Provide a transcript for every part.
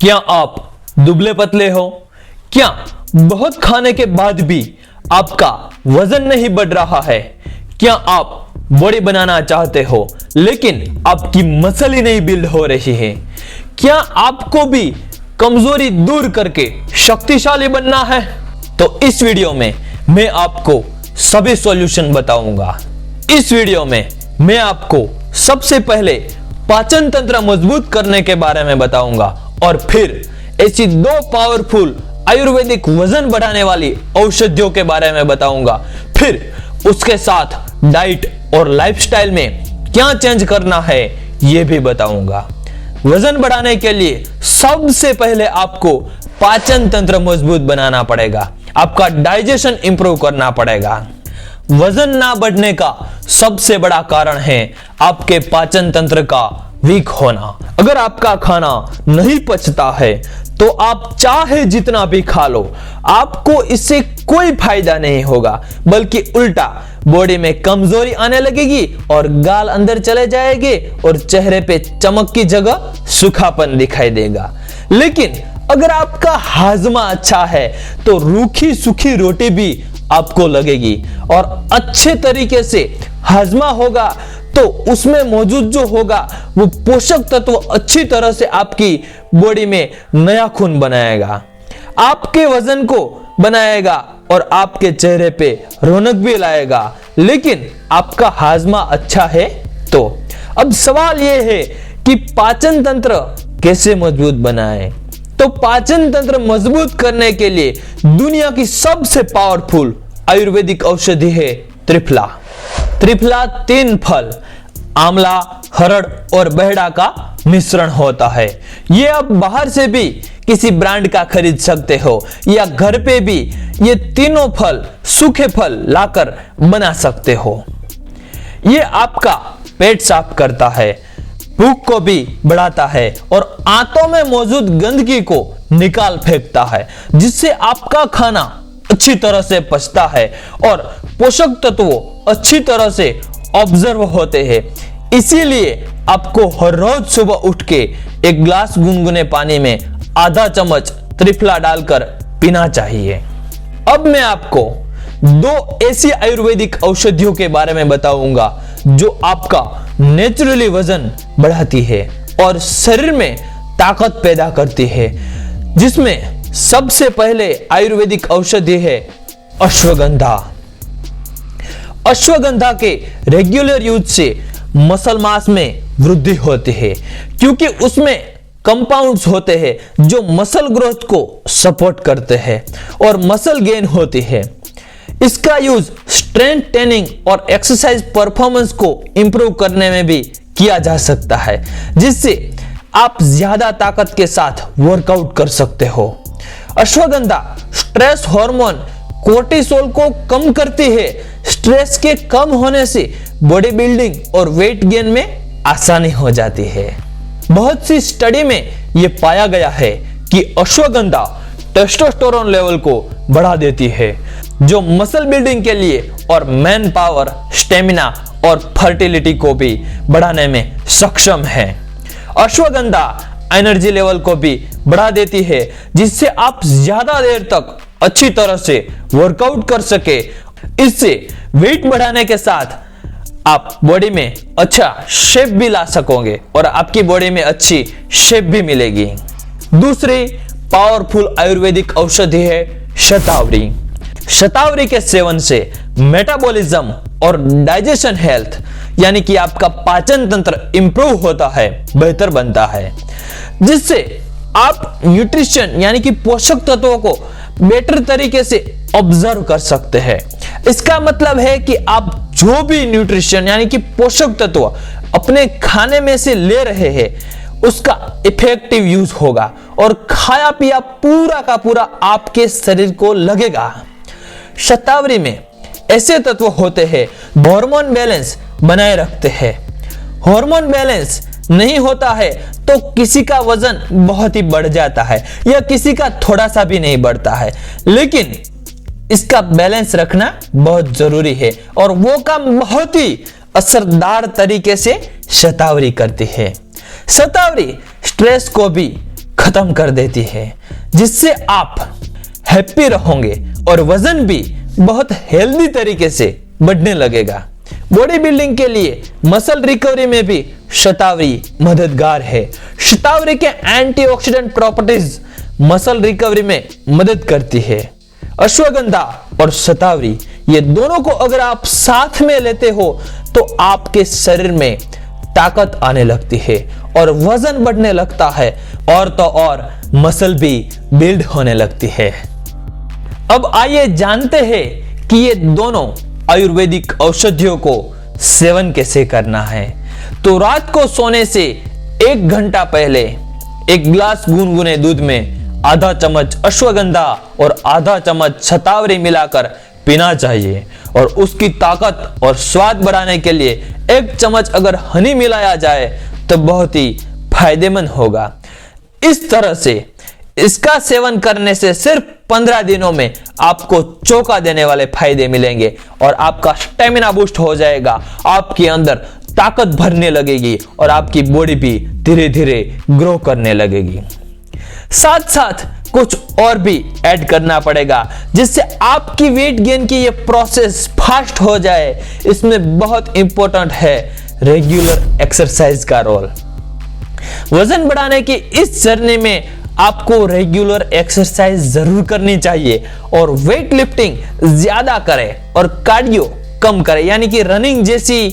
क्या आप दुबले पतले हो? क्या बहुत खाने के बाद भी आपका वजन नहीं बढ़ रहा है? क्या आप बॉडी बनाना चाहते हो लेकिन आपकी मसल ही नहीं बिल्ड हो रही है? क्या आपको भी कमजोरी दूर करके शक्तिशाली बनना है? तो इस वीडियो में मैं आपको सभी सॉल्यूशन बताऊंगा। इस वीडियो में मैं आपको सबसे पहले पाचन तंत्र मजबूत करने के बारे में बताऊंगा और फिर ऐसी दो पावरफुल आयुर्वेदिक वजन बढ़ाने वाली औषधियों के बारे में बताऊंगा। फिर उसके साथ डाइट और लाइफस्टाइल में क्या चेंज करना है यह भी बताऊंगा। वजन बढ़ाने के लिए सबसे पहले आपको पाचन तंत्र मजबूत बनाना पड़ेगा, आपका डाइजेशन इंप्रूव करना पड़ेगा। वजन ना बढ़ने का सबसे बड़ा कारण है आपके पाचन तंत्र का वीक होना। अगर आपका खाना नहीं पचता है तो आप चाहे जितना भी खा लो, आपको इससे कोई फायदा नहीं होगा, बल्कि उल्टा बॉडी में कमजोरी आने लगेगी और गाल अंदर चले जाएंगे और चेहरे पे चमक की जगह सूखापन दिखाई देगा। लेकिन अगर आपका हाजमा अच्छा है तो रूखी सूखी रोटी भी आपको लगेगी और अच्छे तरीके से हाजमा होगा तो उसमें मौजूद जो होगा वो पोषक तत्व अच्छी तरह से आपकी बॉडी में नया खून बनाएगा, आपके वजन को बनाएगा और आपके चेहरे पे रौनक भी लाएगा। लेकिन आपका हाजमा अच्छा है तो अब सवाल ये है कि पाचन तंत्र कैसे मजबूत बनाएं? तो पाचन तंत्र मजबूत करने के लिए दुनिया की सबसे पावरफुल आयुर्वेदिक औषधि है त्रिफला। त्रिफला 3 फल आंवला, हरड़ और बेहड़ा का मिश्रण होता है। ये आप बाहर से भी किसी ब्रांड का खरीद सकते हो या घर पे भी ये तीनों फल सूखे फल लाकर बना सकते हो। ये आपका पेट साफ करता है, भूख को भी बढ़ाता है और आंतों में मौजूद गंदगी को निकाल फेंकता है, जिससे आपका खाना अच्छी तरह से पचता है और पोषक तत्व अच्छी तरह से ऑब्जर्व होते हैं। इसीलिए आपको हर रोज सुबह उठ के एक गिलास गुनगुने पानी में आधा चम्मच त्रिफला डालकर पीना चाहिए। अब मैं आपको 2 ऐसी आयुर्वेदिक औषधियों के बारे में बताऊंगा जो आपका नेचुरली वजन बढ़ाती है और शरीर में ताकत पैदा करती है, जिसमें सबसे पहले आयुर्वेदिक औषधि है अश्वगंधा। अश्वगंधा के रेगुलर यूज से मसल मास में वृद्धि होती है, क्योंकि उसमें कंपाउंड्स होते हैं जो मसल ग्रोथ को सपोर्ट करते हैं और मसल गेन होती है। इसका यूज स्ट्रेंथ ट्रेनिंग और एक्सरसाइज परफॉर्मेंस को इंप्रूव करने में भी किया जा सकता है, जिससे आप ज्यादा ताकत के साथ वर्कआउट कर सकते हो। अश्वगंधा स्ट्रेस हार्मोन कोर्टिसोल को कम करती है। स्ट्रेस के कम होने से बॉडी बिल्डिंग और वेट गेन में आसानी हो जाती है। बहुत सी स्टडी में यह पाया गया है कि अश्वगंधा टेस्टोस्टेरोन लेवल को बढ़ा देती है, जो मसल बिल्डिंग के लिए और मैन पावर, स्टेमिना और फर्टिलिटी को भी बढ़ाने में सक्षम है। अश्वगंधा एनर्जी लेवल को भी बढ़ा देती है, जिससे आप ज्यादा देर तक अच्छी तरह से वर्कआउट कर सके। इससे वेट बढ़ाने के साथ आप बॉडी में अच्छा शेप भी ला सकोगे और आपकी बॉडी में अच्छी शेप भी मिलेगी। दूसरी पावरफुल आयुर्वेदिक औषधि है शतावरी। शतावरी के सेवन से मेटाबॉलिज्म और डाइजेशन हेल्थ यानी कि आपका पाचन तंत्र इंप्रूव होता है, बेहतर बनता है, जिससे आप न्यूट्रिशन यानी कि पोषक तत्वों को बेटर तरीके से ऑब्जर्व कर सकते हैं। इसका मतलब है कि आप जो भी न्यूट्रिशन यानी कि पोषक तत्व अपने खाने में से ले रहे हैं उसका इफेक्टिव यूज होगा और खाया पिया पूरा का पूरा आपके शरीर को लगेगा। शतावरी में ऐसे तत्व होते हैं हार्मोन बैलेंस बनाए रखते हैं। हार्मोन बैलेंस नहीं होता है तो किसी का वजन बहुत ही बढ़ जाता है या किसी का थोड़ा सा भी नहीं बढ़ता है, लेकिन इसका बैलेंस रखना बहुत जरूरी है और वो काम बहुत ही असरदार तरीके से शतावरी करती है। शतावरी स्ट्रेस को भी खत्म कर देती है, जिससे आप हैप्पी रहोगे और वजन भी बहुत हेल्दी तरीके से बढ़ने लगेगा। बॉडी बिल्डिंग के लिए मसल रिकवरी में भी शतावरी मददगार है। शतावरी के एंटीऑक्सीडेंट प्रॉपर्टीज मसल रिकवरी में मदद करती है। अश्वगंधा और शतावरी ये दोनों को अगर आप साथ में लेते हो तो आपके शरीर में ताकत आने लगती है और वजन बढ़ने लगता है, और तो और मसल भी बिल्ड होने लगती है। अब आइए जानते हैं कि ये दोनों आयुर्वेदिक औषधियों को सेवन कैसे करना है। तो रात को सोने से 1 घंटा पहले 1 गिलास गुनगुने दूध में आधा चम्मच अश्वगंधा और आधा चम्मच शतावरी मिलाकर पीना चाहिए, और उसकी ताकत और स्वाद बढ़ाने के लिए 1 चम्मच अगर हनी मिलाया जाए तो बहुत ही फायदेमंद होगा। इस तरह से इसका सेवन करने से सिर्फ 15 दिनों में आपको चौंका देने वाले फायदे मिलेंगे और आपका स्टेमिना बूस्ट हो जाएगा, आपके अंदर ताकत भरने लगेगी और आपकी बॉडी भी धीरे धीरे ग्रो करने लगेगी। साथ साथ कुछ और भी ऐड करना पड़ेगा जिससे आपकी वेट गेन की ये प्रोसेस फास्ट हो जाए। इसमें बहुत इंपॉर्टेंट है रेगुलर एक्सरसाइज का रोल। वजन बढ़ाने की इस जर्नी में आपको रेगुलर एक्सरसाइज जरूर करनी चाहिए और वेट लिफ्टिंग ज्यादा करें और कार्डियो कम करें, यानी कि रनिंग जैसी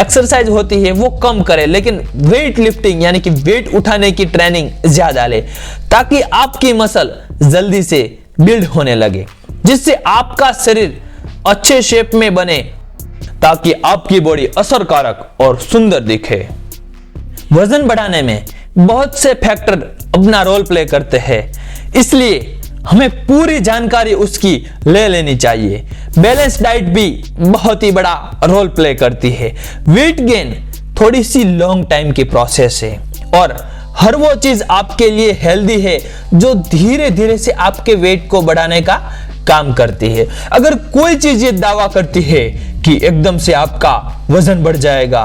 एक्सरसाइज होती है वो कम करें, लेकिन वेट लिफ्टिंग यानी कि वेट उठाने की ट्रेनिंग ज्यादा ले, ताकि आपकी मसल जल्दी से बिल्ड होने लगे, जिससे आपका शरीर अच्छे शेप में बने, ताकि आपकी बॉडी असरकारक और सुंदर दिखे। वजन बढ़ाने में बहुत से फैक्टर अपना रोल प्ले करते हैं, इसलिए हमें पूरी जानकारी उसकी ले लेनी चाहिए। बैलेंस डाइट भी बहुत ही बड़ा रोल प्ले करती है। वेट गेन थोड़ी सी लॉन्ग टाइम की प्रोसेस है और हर वो चीज आपके लिए हेल्दी है जो धीरे धीरे से आपके वेट को बढ़ाने का काम करती है। अगर कोई चीज ये दावा करती है कि एकदम से आपका वजन बढ़ जाएगा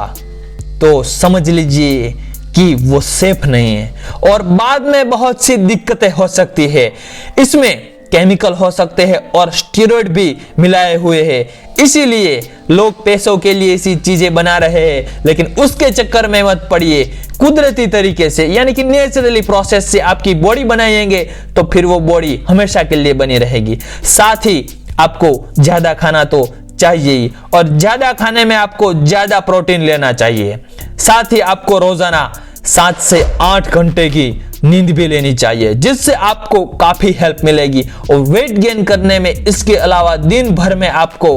तो समझ लीजिए कि वो सेफ नहीं है और बाद में बहुत सी दिक्कतें हो सकती है। इसमें केमिकल हो सकते हैं और स्टेरॉइड भी मिलाए हुए हैं, इसीलिए लोग पैसों के लिए ऐसी चीजें बना रहे हैं, लेकिन उसके चक्कर में मत पड़िए। कुदरती तरीके से यानी कि नेचुरली प्रोसेस से आपकी बॉडी बनाएंगे तो फिर वो बॉडी हमेशा के लिए बनी रहेगी। साथ ही आपको ज्यादा खाना तो चाहिए ही, और ज्यादा खाने में आपको ज्यादा प्रोटीन लेना चाहिए। साथ ही आपको रोजाना 7 से 8 घंटे की नींद भी लेनी चाहिए, जिससे आपको काफी हेल्प मिलेगी। और वेट गेन करने में इसके अलावा दिन भर में आपको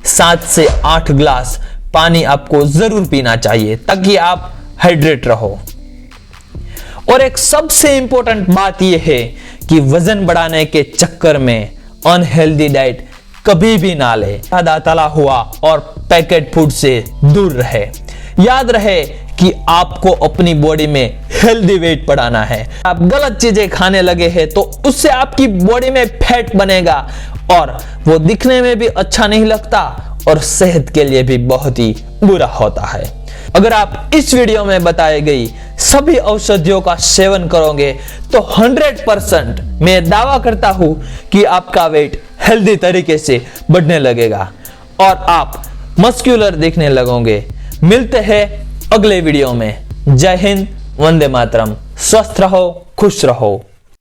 7 से 8 गिलास पानी आपको जरूर पीना चाहिए, ताकि आप हाइड्रेट रहो। और एक सबसे इंपॉर्टेंट बात यह है कि वजन बढ़ाने के चक्कर में अनहेल्दी डाइट कभी भी ना ले। ज्यादा तला हुआ और पैकेट फूड से दूर रहे। याद रहे कि आपको अपनी बॉडी में हेल्दी वेट बढ़ाना है। आप गलत चीजें खाने लगे हैं तो उससे आपकी बॉडी में फैट बनेगा और वो दिखने में भी अच्छा नहीं लगता और सेहत के लिए भी बहुत ही बुरा होता है। अगर आप इस वीडियो में बताई गई सभी औषधियों का सेवन करोगे तो 100% मैं दावा करता हूं कि आपका वेट हेल्दी तरीके से बढ़ने लगेगा और आप मस्कुलर दिखने लगोगे। मिलते हैं अगले वीडियो में। जय हिंद, वंदे मातरम। स्वस्थ रहो, खुश रहो।